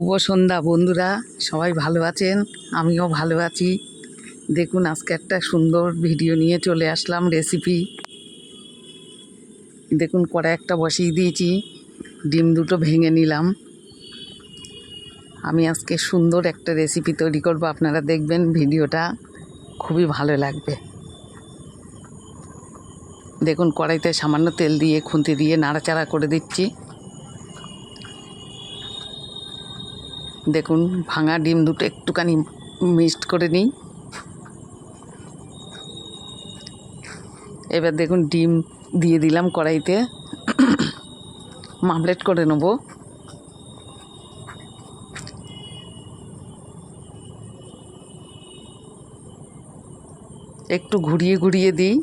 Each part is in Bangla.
শুভ সন্ধ্যা বন্ধুরা, সবাই ভালো আছেন? আমিও ভালো আছি। দেখুন, আজকে একটা সুন্দর ভিডিও নিয়ে চলে আসলাম, রেসিপি। দেখুন, কড়াই একটা বসিয়ে দিয়েছি, ডিম দুটো ভেঙে নিলাম। আমি আজকে সুন্দর একটা রেসিপি তৈরি করব, আপনারা দেখবেন ভিডিওটা, খুবই ভালো লাগবে। দেখুন, কড়াইতে সামান্য তেল দিয়ে খুন্তি দিয়ে নাড়াচাড়া করে দিচ্ছি। দেখুন, ভাঙা ডিম দুটো একটুখানি মিক্সড করে নিই। এবার দেখুন, ডিম দিয়ে দিলাম কড়াইতে, মামলেট করে নেব। একটু ঘুরিয়ে ঘুরিয়ে দিই,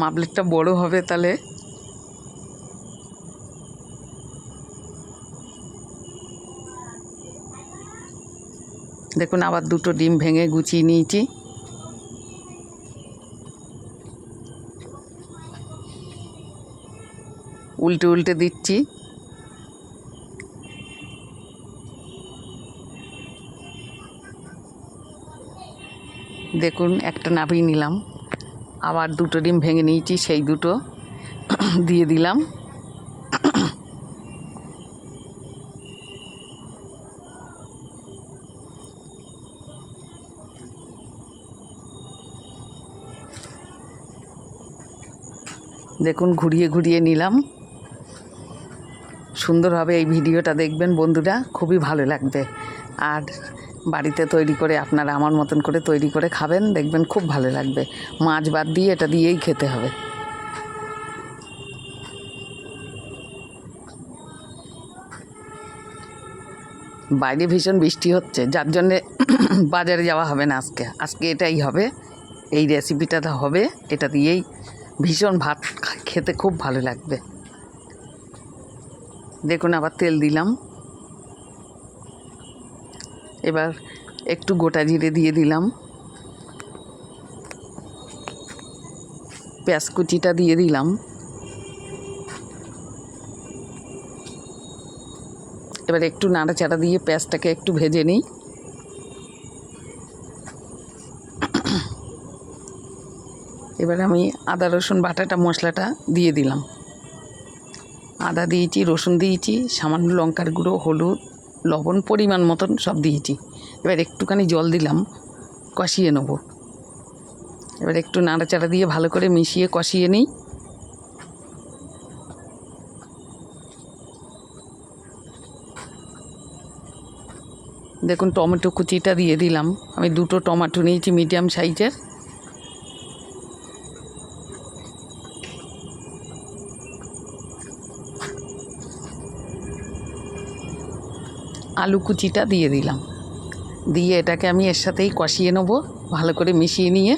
মামলেটটা বড় হবে তাহলে। দেখুন, আবার দুটো ডিম ভেঙে গুছিয়ে নিয়েছি। উল্টে উল্টে দিচ্ছি। দেখুন, একটা নামিয়ে নিলাম, আবার দুটো ডিম ভেঙে নিয়েছি, সেই দুটো দিয়ে দিলাম। দেখুন, ঘুরিয়ে ঘুরিয়ে নিলাম। সুন্দরভাবে এই ভিডিওটা দেখবেন বন্ধুরা, খুবই ভালো লাগবে। আর বাড়িতে তৈরি করে আপনারা আমার মতন করে তৈরি করে খাবেন, দেখবেন খুব ভালো লাগবে। মাছ বাদ দিয়ে এটা দিয়েই খেতে হবে। বাইরে ভীষণ বৃষ্টি হচ্ছে, যার জন্যে বাজারে যাওয়া হবে না আজকে এটাই হবে, এই রেসিপিটা হবে, এটা দিয়েই ভীষণ ভাত খেতে খুব ভালো লাগবে। দেখুন, আবার তেল দিলাম। এবার একটু গোটা জিরে দিয়ে দিলাম, পেঁয়াজ কুচিটা দিয়ে দিলাম। এবার একটু নাড়াচাড়া দিয়ে পেঁয়াজটাকে একটু ভেজে নিই। এবার আমি আদা রসুন বাটাটা মশলাটা দিয়ে দিলাম। আদা দিয়েছি, রসুন দিয়েছি, সামান্য লঙ্কার গুঁড়ো, হলুদ, লবণ পরিমাণ মতন সব দিয়েছি। এবার একটুখানি জল দিলাম, কষিয়ে নেব। এবার একটু নাড়াচাড়া দিয়ে ভালো করে মিশিয়ে কষিয়ে নিই। দেখুন, টমেটো কুচিটা দিয়ে দিলাম। আমি দুটো টমেটো নিয়েছি মিডিয়াম সাইজের। আলু কুচিটা দিয়ে দিলাম, দিয়ে এটাকে আমি এর সাথেই কষিয়ে নেব, ভালো করে মিশিয়ে নিয়ে।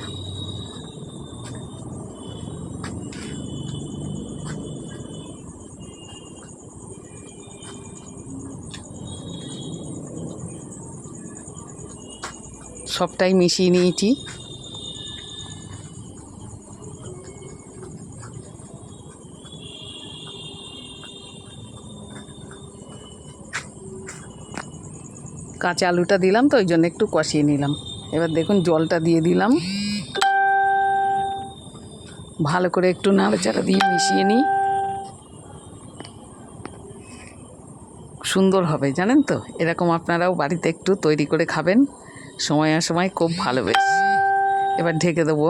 সবটাই মিশিয়ে নিয়েছি। কাঁচা আলুটা দিলাম তো, ওই জন্য একটু কষিয়ে নিলাম। এবার দেখুন, জলটা দিয়ে দিলাম, ভালো করে একটু নাড়াচাড়া দিয়ে মিশিয়ে নিই। সুন্দর হবে, জানেন তো। এরকম আপনারাও বাড়িতে একটু তৈরি করে খাবেন, সময়ে সময় খুব ভালো বেশ। এবার ঢেকে দেবো।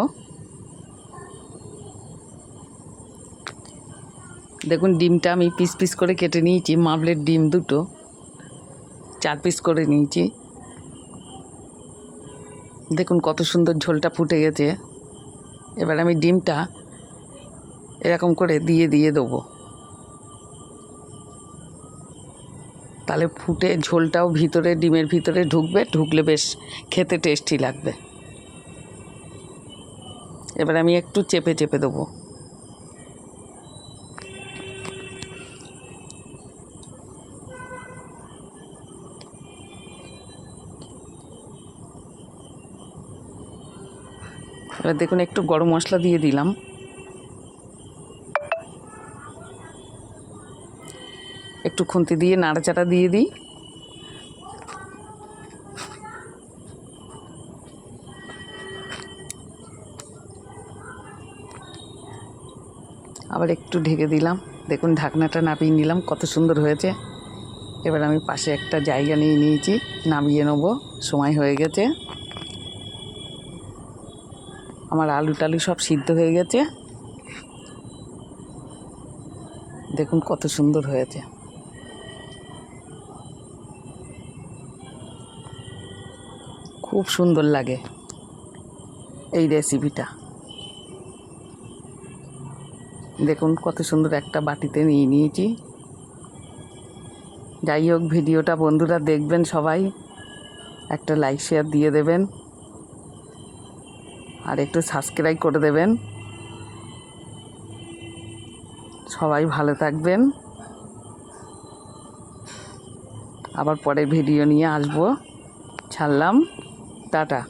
দেখুন, ডিমটা আমি পিস পিস করে কেটে নিয়েছি, মামলের ডিম দুটো 4 পিস করে নিয়েছি। দেখুন, কত সুন্দর ঝোলটা ফুটে গেছে। এবার আমি ডিমটা এরকম করে দিয়ে দেবো, তাহলে ফুটে ঝোলটাও ভিতরে, ডিমের ভিতরে ঢুকবে, ঢুকলে বেশ খেতে টেস্টি লাগবে। এবার আমি একটু চেপে চেপে দেবো। এবার দেখুন, একটু গরম মশলা দিয়ে দিলাম। একটু খুন্তি দিয়ে নাড়াচাড়া দিয়ে দিই। আবার একটু ঢেকে দিলাম। দেখুন ঢাকনাটা নামিয়ে নিলাম, কত সুন্দর হয়েছে। এবার আমি পাশে একটা জায়গা নিয়ে নিয়েছি, নামিয়ে নেবো, সময় হয়ে গেছে। আমার আলু টালু সব সিদ্ধ হয়ে গেছে। দেখুন কত সুন্দর হয়েছে। খুব সুন্দর লাগে এই রেসিপিটা। দেখুন কত সুন্দর একটা বাটিতে নিয়ে নিয়েছি। যাই হোক, ভিডিওটা বন্ধুরা দেখবেন সবাই, একটা লাইক শেয়ার দিয়ে দেবেন আর একটু সাবস্ক্রাইব করে দেবেন। সবাই ভালো থাকবেন। আবার পরে ভিডিও নিয়ে আসবো। ছাড়লাম, টাটা।